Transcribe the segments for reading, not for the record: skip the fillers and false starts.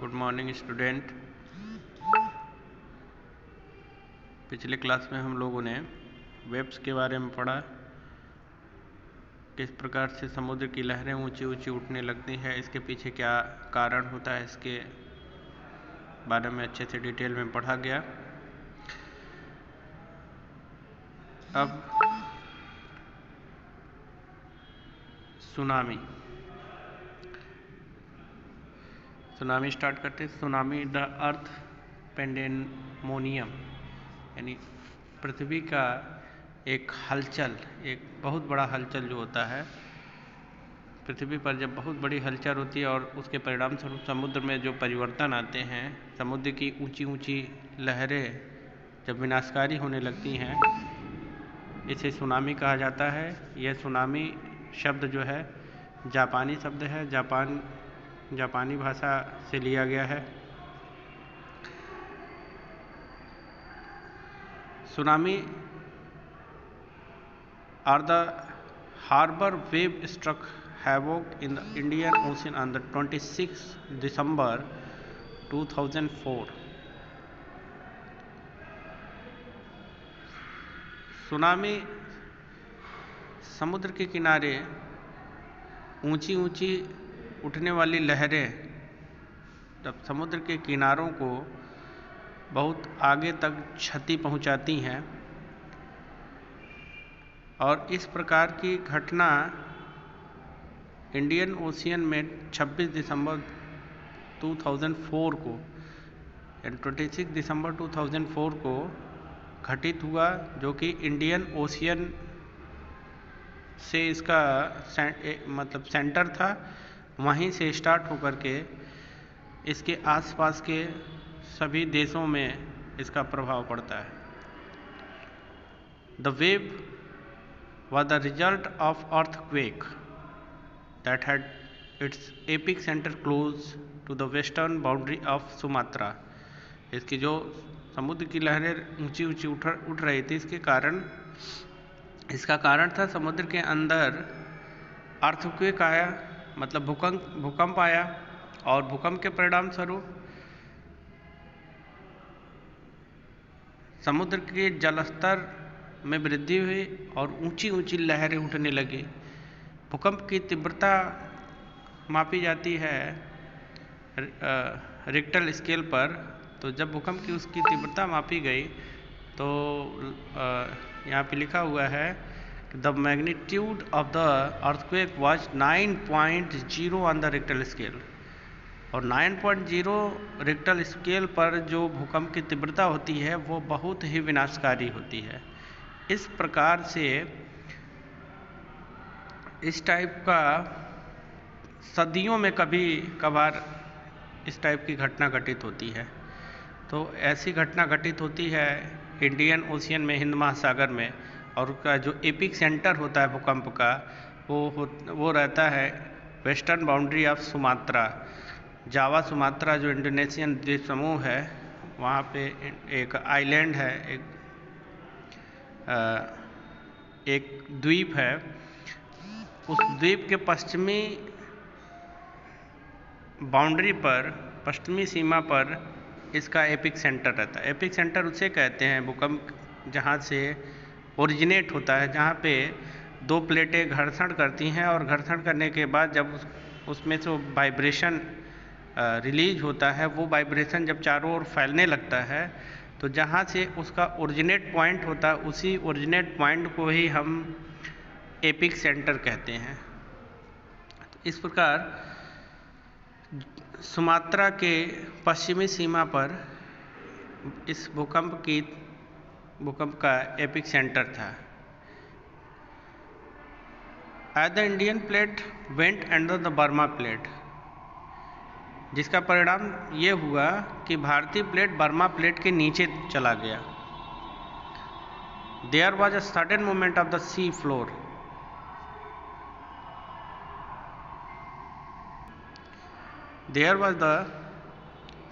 Good morning student. पिछले class में हम लोगों ने वेव्स के बारे में पढ़ा, किस प्रकार से समुद्र की लहरें ऊंची ऊंची उठने लगती है, इसके पीछे क्या कारण होता है, इसके बारे में अच्छे से डिटेल में पढ़ा गया। अब सुनामी स्टार्ट करते हैं। सुनामी द अर्थ पेंडेमोनियम, यानी पृथ्वी का एक हलचल, एक बहुत बड़ा हलचल जो होता है पृथ्वी पर, जब बहुत बड़ी हलचल होती है और उसके परिणाम स्वरूप समुद्र में जो परिवर्तन आते हैं, समुद्र की ऊंची ऊंची लहरें जब विनाशकारी होने लगती हैं, इसे सुनामी कहा जाता है। यह सुनामी शब्द जो है जापानी शब्द है, जापानी भाषा से लिया गया है। Tsunami are the harbour wave struck havoc in the Indian Ocean on the 26th December 2004. Tsunami समुद्र के किनारे ऊंची ऊंची उठने वाली लहरें जब समुद्र के किनारों को बहुत आगे तक क्षति पहुंचाती हैं, और इस प्रकार की घटना इंडियन ओशियन में 26 दिसंबर 2004 को, यानी 26 दिसंबर 2004 को घटित हुआ, जो कि इंडियन ओशियन से इसका मतलब सेंटर था, वहीं से स्टार्ट होकर के इसके आसपास के सभी देशों में इसका प्रभाव पड़ता है। The wave was the result of earthquake that had its epicenter close to the western boundary of Sumatra. इसकी जो समुद्र की लहरें ऊंची ऊंची उठ रही थी, इसका कारण था समुद्र के अंदर अर्थक्वेक आया, मतलब भूकंप आया, और भूकंप के परिणाम स्वरूप समुद्र के जलस्तर में वृद्धि हुई और ऊंची ऊंची लहरें उठने लगी। भूकंप की तीव्रता मापी जाती है रिक्टर स्केल पर। तो जब भूकंप की उसकी तीव्रता मापी गई तो यहाँ पे लिखा हुआ है the magnitude of the earthquake was 9.0 on the Richter scale, और 9.0 रिक्टर स्केल पर जो भूकंप की तीव्रता होती है वो बहुत ही विनाशकारी होती है। इस प्रकार से इस टाइप का सदियों में कभी कभार इस टाइप की घटना घटित होती है। तो ऐसी घटना घटित होती है इंडियन ओशियन में, हिंद महासागर में, और उसका जो एपिक सेंटर होता है भूकंप का वो रहता है western boundary of Sumatra. Java Sumatra जो इंडोनेशियन द्वीप समूह है, वहाँ पे एक आइलैंड है, एक द्वीप है। उस द्वीप के पश्चिमी बाउंड्री पर, पश्चिमी सीमा पर इसका एपिक सेंटर रहता है। एपिक सेंटर उसे कहते हैं भूकंप जहाँ से ओरिजिनेट होता है, जहाँ पे दो प्लेटें घर्षण करती हैं, और घर्षण करने के बाद जब उसमें से वाइब्रेशन रिलीज होता है, वो वाइब्रेशन जब चारों ओर फैलने लगता है, तो जहाँ से उसका ओरिजिनेट पॉइंट होता है, उसी ओरिजिनेट पॉइंट को ही हम एपिक सेंटर कहते हैं। इस प्रकार सुमात्रा के पश्चिमी सीमा पर इस भूकंप का एपिक सेंटर था। As the Indian plate went under the Burma plate, जिसका परिणाम ये हुआ कि भारतीय प्लेट बर्मा प्लेट के नीचे चला गया। There was a sudden movement of the sea floor. There was the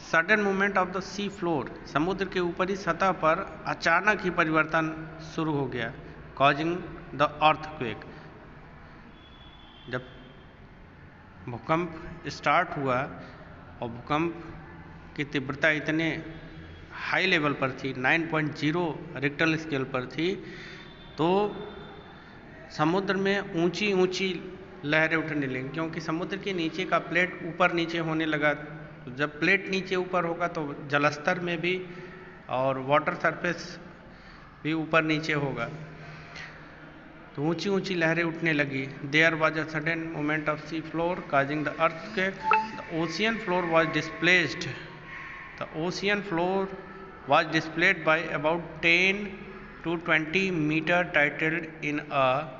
sudden movement of the sea floor, समुद्र के ऊपरी सतह पर अचानक ही परिवर्तन शुरू हो गया, कॉजिंग द अर्थक्वेक। जब भूकंप स्टार्ट हुआ और भूकंप की तीव्रता इतने हाई लेवल पर थी, 9.0 रिक्टर स्केल पर थी, तो समुद्र में ऊंची ऊंची लहरें उठने लगी, क्योंकि समुद्र के नीचे का प्लेट ऊपर नीचे होने लगा। तो जब प्लेट नीचे ऊपर होगा तो जलस्तर में भी और वाटर सरफेस भी ऊपर नीचे होगा, तो ऊंची ऊंची लहरें उठने लगी। There was a sudden movement of sea floor causing the earthquake, the ocean floor was displaced, the ocean floor was displaced by about 10 to 20 metre tilted in a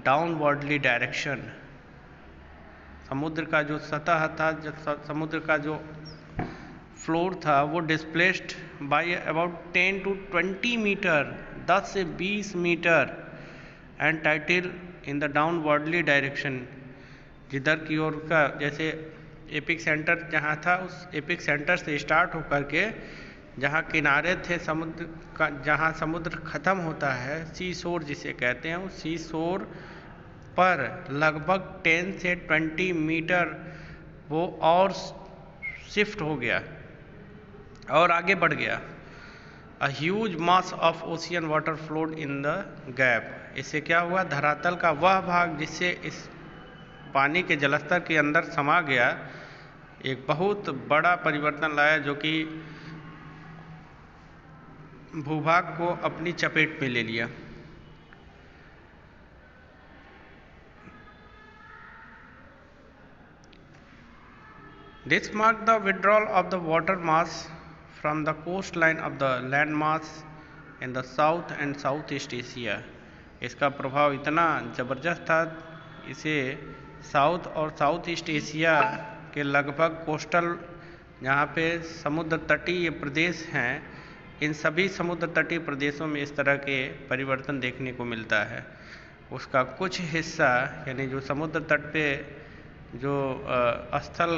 downwardly direction. समुद्र का जो सतह था, समुद्र का जो फ्लोर था, वो displaced by about 10 to 20 metre, 10 से 20 metre, and tilt in the downwardly direction, जिधर की ओर का, जैसे एपिक सेंटर जहाँ था, उस एपिक सेंटर से स्टार्ट होकर के जहाँ किनारे थे समुद्र का, जहाँ समुद्र ख़त्म होता है, सी शोर जिसे कहते हैं, उस सी शोर पर लगभग 10 से 20 मीटर वो और शिफ्ट हो गया और आगे बढ़ गया। A huge mass of ocean water flowed in the gap. इससे क्या हुआ, धरातल का वह भाग जिससे इस पानी के जलस्तर के अंदर समा गया, एक बहुत बड़ा परिवर्तन लाया, जो कि भूभाग को अपनी चपेट में ले लिया। This marked the withdrawal of the water mass from the coastline of the land mass in the South and Southeast Asia। इसका प्रभाव इतना ज़बरदस्त था, इसे साउथ और साउथ ईस्ट एशिया के लगभग कोस्टल, जहाँ पे समुद्र तटीय प्रदेश हैं, इन सभी समुद्र तटीय प्रदेशों में इस तरह के परिवर्तन देखने को मिलता है। उसका कुछ हिस्सा, यानी जो समुद्र तट पे जो स्थल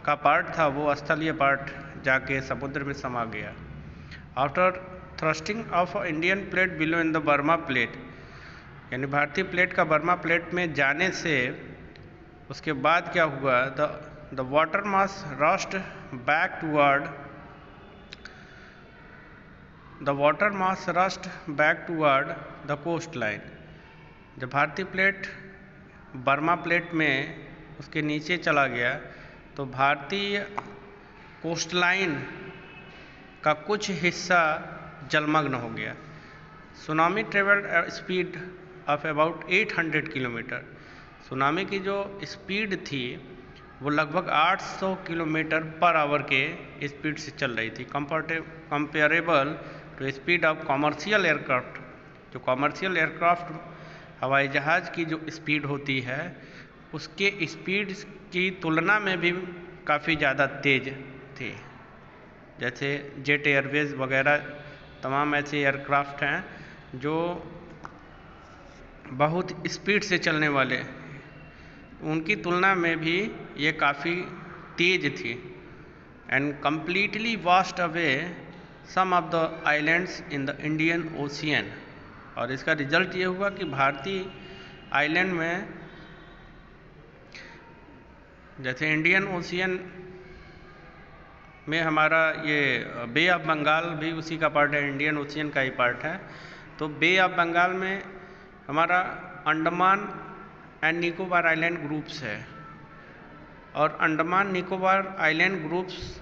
का पार्ट था, वो स्थलीय पार्ट जाके समुद्र में समा गया। After thrusting of Indian plate below in the Burma plate, यानी भारतीय प्लेट का बर्मा प्लेट में जाने से उसके बाद क्या हुआ, the water mass rushed back toward, the water mass rushed back toward the coastline. जब भारतीय प्लेट बर्मा प्लेट में उसके नीचे चला गया, तो भारतीय कोस्टलाइन का कुछ हिस्सा जलमग्न हो गया। Tsunami travelled speed of about 800 kilometre. Tsunami की जो स्पीड थी वो लगभग 800 किलोमीटर पर आवर के स्पीड से चल रही थी, comparable to speed of commercial aircraft. जो कॉमर्शियल एयरक्राफ्ट हवाई जहाज़ की जो स्पीड होती है, उसके स्पीड की तुलना में भी काफ़ी ज़्यादा तेज़ थी। जैसे जेट एयरवेज वगैरह तमाम ऐसे एयरक्राफ्ट हैं जो बहुत स्पीड से चलने वाले, उनकी तुलना में भी ये काफ़ी तेज़ थी। And completely washed away some of the islands in the Indian Ocean. और इसका रिजल्ट ये हुआ कि भारतीय आइलैंड में, जैसे इंडियन ओशियन में हमारा ये बे ऑफ बंगाल भी उसी का पार्ट है, इंडियन ओशियन का ही पार्ट है। तो बे ऑफ बंगाल में हमारा Andaman and Nicobar island groups है, और अंडमान निकोबार आइलैंड ग्रुप्स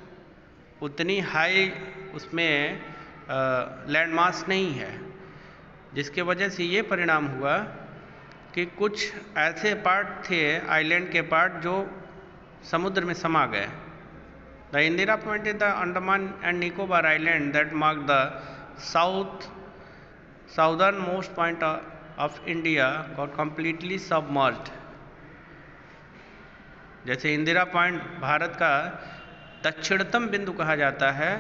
उतनी हाई उसमें लैंड मास नहीं है, जिसके वजह से ये परिणाम हुआ कि कुछ ऐसे पार्ट थे आइलैंड के पार्ट जो समुद्र में समा गए। The Indira point is the Andaman and Nicobar island that mark the southern most point of India got completely submerged. जैसे इंदिरा पॉइंट भारत का दक्षिणतम बिंदु कहा जाता है,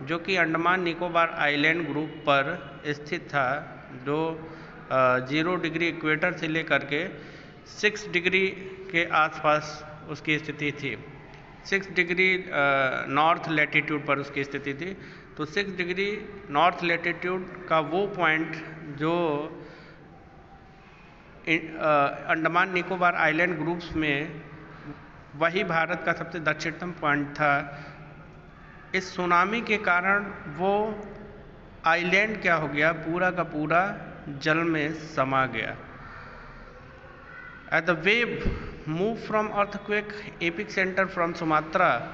जो कि अंडमान निकोबार आइलैंड ग्रुप पर स्थित था, जो 0 डिग्री इक्वेटर से लेकर के 6 डिग्री के आसपास उसकी स्थिति थी, 6 डिग्री नॉर्थ लैटिट्यूड पर उसकी स्थिति थी। तो 6 डिग्री नॉर्थ लैटिट्यूड का वो पॉइंट जो अंडमान निकोबार आइलैंड ग्रुप्स में वही भारत का सबसे दक्षिणतम पॉइंट था। इस सुनामी के कारण वो आइलैंड क्या हो गया, पूरा का पूरा जल में समा गया। As the wave moved from earthquake epicenter from Sumatra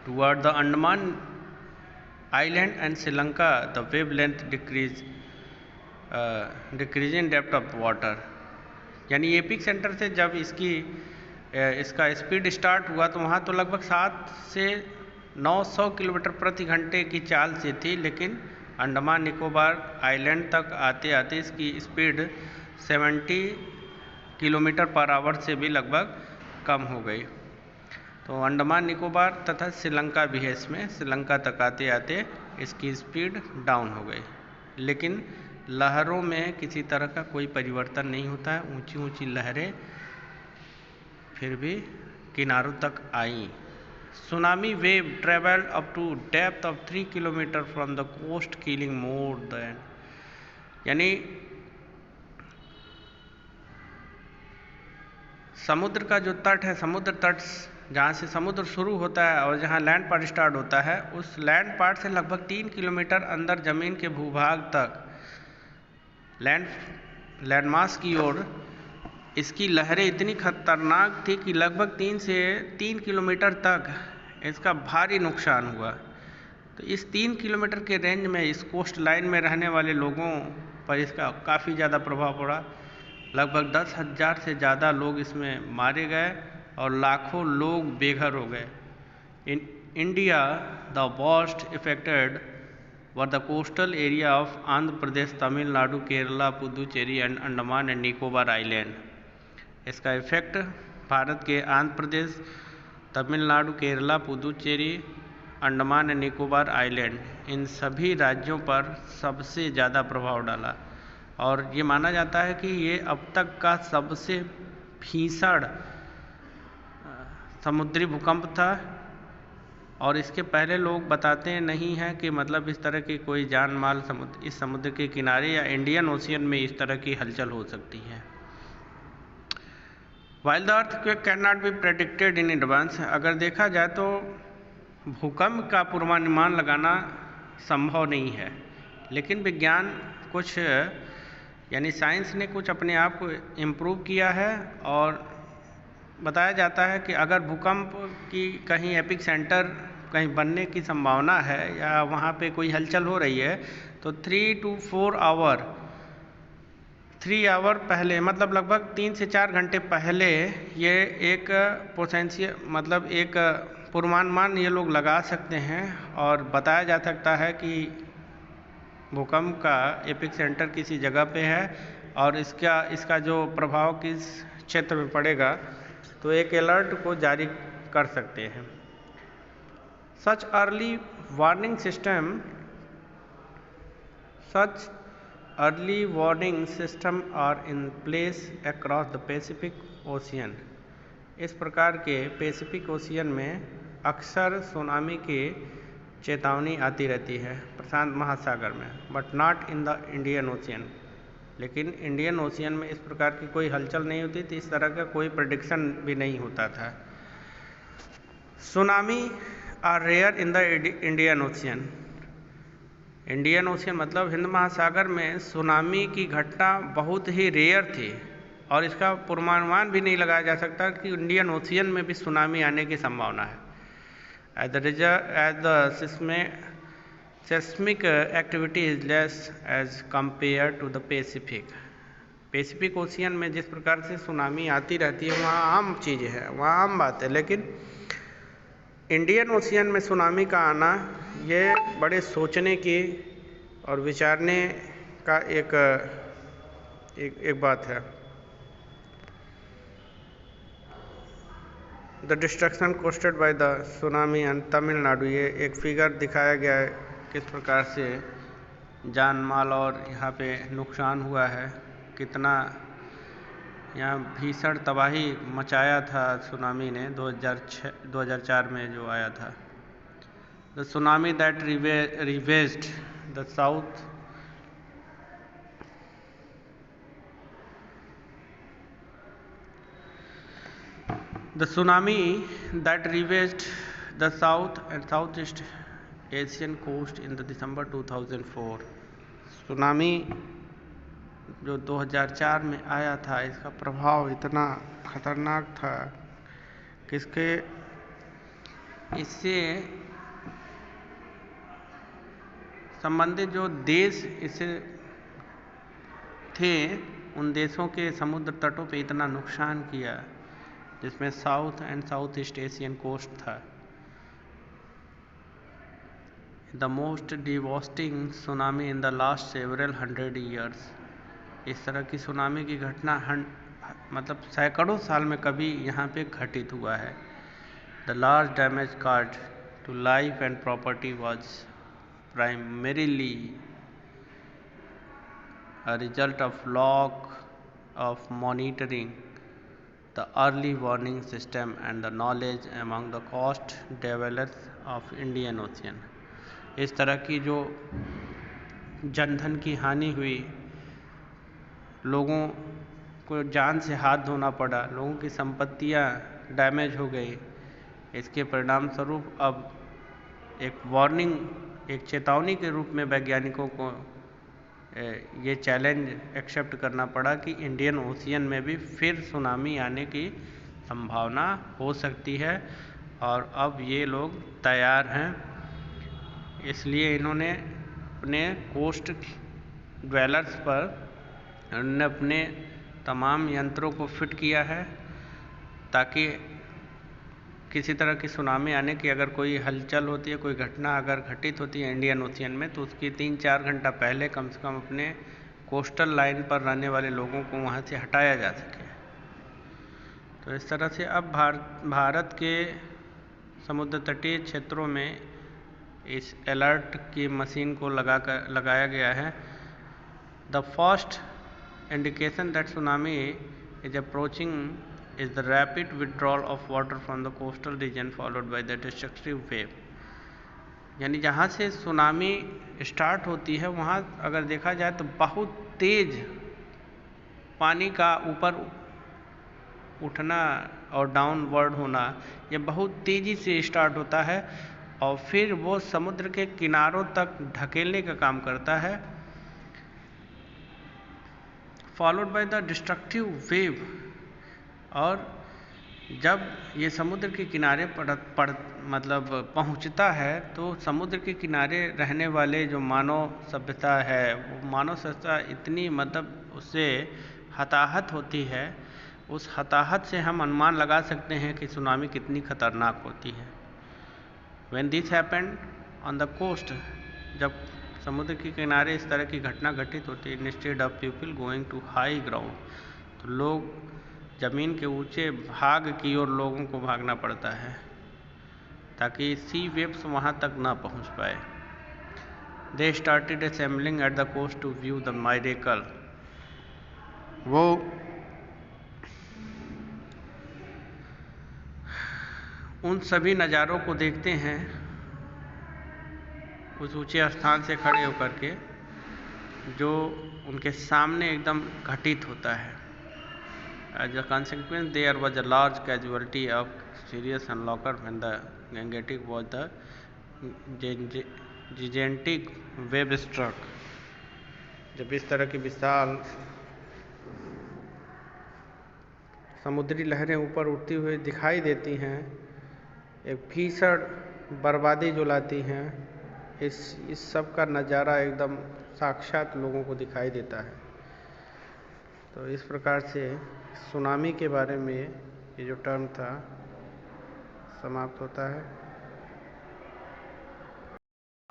toward the Andaman Island and Sri Lanka, the wavelength decrease in depth of water। यानी एपिक सेंटर से जब इसका स्पीड स्टार्ट हुआ तो वहाँ तो लगभग 7 से 900 किलोमीटर प्रति घंटे की चाल से थी, लेकिन अंडमान निकोबार आइलैंड तक आते आते इसकी स्पीड 70 किलोमीटर पर आवर से भी लगभग कम हो गई। तो अंडमान निकोबार तथा श्रीलंका भी है इसमें, श्रीलंका तक आते आते इसकी स्पीड डाउन हो गई, लेकिन लहरों में किसी तरह का कोई परिवर्तन नहीं होता है। ऊंची ऊंची लहरें फिर भी किनारों तक आईं। Tsunami wave travelled up to depth of 3 kilometre from the coast killing more than, यानी समुद्र का जो तट है, समुद्र तट जहाँ से समुद्र शुरू होता है और जहाँ लैंड पार्ट स्टार्ट होता है, उस लैंड पार्ट से लगभग 3 किलोमीटर अंदर ज़मीन के भूभाग तक लैंडमास की ओर इसकी लहरें इतनी खतरनाक थी कि लगभग 3 किलोमीटर तक इसका भारी नुकसान हुआ। तो इस 3 किलोमीटर के रेंज में इस कोस्ट लाइन में रहने वाले लोगों पर इसका काफ़ी ज़्यादा प्रभाव पड़ा। लगभग 10,000 से ज़्यादा लोग इसमें मारे गए और लाखों लोग बेघर हो गए। In India the worst affected were the coastal area of Andhra Pradesh, Tamil Nadu, Kerala, Puducherry and Andaman and Nicobar island. इसका इफेक्ट भारत के आंध्र प्रदेश, तमिलनाडु, केरला, पुदुचेरी, अंडमान एंड निकोबार आइलैंड, इन सभी राज्यों पर सबसे ज़्यादा प्रभाव डाला और ये माना जाता है कि ये अब तक का सबसे भीषण समुद्री भूकंप था। और इसके पहले लोग बताते नहीं हैं कि मतलब इस तरह की कोई जान माल इस समुद्र के किनारे या इंडियन ओशियन में इस तरह की हलचल हो सकती है। While the earthquake cannot be predicted in advance, अगर देखा जाए तो भूकंप का पूर्वानुमान लगाना संभव नहीं है, लेकिन विज्ञान कुछ यानी साइंस ने कुछ अपने आप को इम्प्रूव किया है और बताया जाता है कि अगर भूकंप की कहीं एपिक सेंटर कहीं बनने की संभावना है या वहाँ पे कोई हलचल हो रही है तो 3 to 4 आवर पहले, मतलब लगभग 3 से 4 घंटे पहले ये एक पोटेंशियल मतलब एक पूर्वानुमान ये लोग लगा सकते हैं और बताया जा सकता है कि भूकंप का एपिक सेंटर किसी जगह पे है और इसका जो प्रभाव किस क्षेत्र में पड़ेगा, तो एक अलर्ट को जारी कर सकते हैं। Such early warning system are in place across the Pacific Ocean। इस प्रकार के पैसिफिक ओशियन में अक्सर सुनामी की चेतावनी आती रहती है प्रशांत महासागर में, but not in the Indian ocean. लेकिन इंडियन ओशियन में इस प्रकार की कोई हलचल नहीं होती थी, इस तरह का कोई प्रेडिक्शन भी नहीं होता था। Tsunami are rare in the Indian Ocean. Indian Ocean मतलब हिंद महासागर में सुनामी की घटना बहुत ही रेयर थी और इसका पूर्वानुमान भी नहीं लगाया जा सकता कि इंडियन ओशियन में भी सुनामी आने की संभावना है। As the seismic activity is less as compared to the Pacific ocean में जिस प्रकार से सुनामी आती रहती है वहाँ आम चीज़ है, वहाँ आम बात है, लेकिन इंडियन ओशियन में सुनामी का आना ये बड़े सोचने की और विचारने का एक बात है। The destruction caused by the tsunami and Tamil Nadu, ये एक फिगर दिखाया गया है किस प्रकार से जान माल और यहाँ पे नुकसान हुआ है, कितना यहाँ भीषण तबाही मचाया था सुनामी ने 2004 में जो आया था। The tsunami that ravaged the south The tsunami that ravaged the South and Southeast Asian coast in the December 2004. Tsunami जो 2004 में आया था, इसका प्रभाव इतना खतरनाक था कि इससे संबंधित जो देश इससे थे, उन देशों के समुद्र तटों पे इतना नुकसान किया, जिसमें south and south east Asian coast था। The most devastating tsunami in the last several 100 years. इस तरह की सुनामी की घटना मतलब सैकड़ों साल में कभी यहाँ पे घटित हुआ है। The large damage cause to life and property was primarily a result of lack of monitoring, the early warning system and the knowledge among the coast dwellers of Indian Ocean। इस तरह की जो जनधन की हानि हुई, लोगों को जान से हाथ धोना पड़ा, लोगों की संपत्तियां डैमेज हो गई, इसके परिणाम स्वरूप अब एक वार्निंग, एक चेतावनी के रूप में वैज्ञानिकों को ये चैलेंज एक्सेप्ट करना पड़ा कि इंडियन ओशियन में भी फिर सुनामी आने की संभावना हो सकती है, और अब ये लोग तैयार हैं। इसलिए इन्होंने अपने कोस्ट ड्वेलर्स पर उन्होंने अपने तमाम यंत्रों को फिट किया है, ताकि किसी तरह की सुनामी आने की अगर कोई हलचल होती है, कोई घटना अगर घटित होती है इंडियन ओशियन में, तो उसकी 3-4 घंटा पहले कम से कम अपने कोस्टल लाइन पर रहने वाले लोगों को वहाँ से हटाया जा सके। तो इस तरह से अब भारत के समुद्र तटीय क्षेत्रों में इस अलर्ट की मशीन को लगाया गया है। The first indication that tsunami is approaching is the rapid withdrawal of water from the coastal region followed by the destructive wave। यानी जहाँ से सुनामी स्टार्ट होती है, वहाँ अगर देखा जाए तो बहुत तेज पानी का ऊपर उठना और डाउनवर्ड होना, ये बहुत तेज़ी से स्टार्ट होता है और फिर वो समुद्र के किनारों तक ढकेलने का काम करता है, followed by the destructive wave. और जब ये समुद्र के किनारे मतलब पहुंचता है, तो समुद्र के किनारे रहने वाले जो मानव सभ्यता है, वो मानव सभ्यता इतनी मतलब उससे हताहत होती है, उस हताहत से हम अनुमान लगा सकते हैं कि सुनामी कितनी खतरनाक होती है। When this happened on the coast, जब समुद्र के किनारे इस तरह की घटना घटित होती है, instead of people going to high ground, तो लोग ज़मीन के ऊंचे भाग की ओर लोगों को भागना पड़ता है, ताकि सी वेव्स वहाँ तक ना पहुँच पाए। They started assembling at the coast to view the miracle। वो उन सभी नज़ारों को देखते हैं उस ऊंचे स्थान से खड़े होकर के, जो उनके सामने एकदम घटित होता है। As a consequence, there was a large casualty of serious onlooker when the Gangetic was the gigantic wave struck। जब इस तरह की विशाल समुद्री लहरें ऊपर उठती हुई दिखाई देती हैं, एक भीषण बर्बादी जो लाती हैं, इस सब का नज़ारा एकदम साक्षात लोगों को दिखाई देता है। तो इस प्रकार से सुनामी के बारे में ये जो टर्म था समाप्त होता है।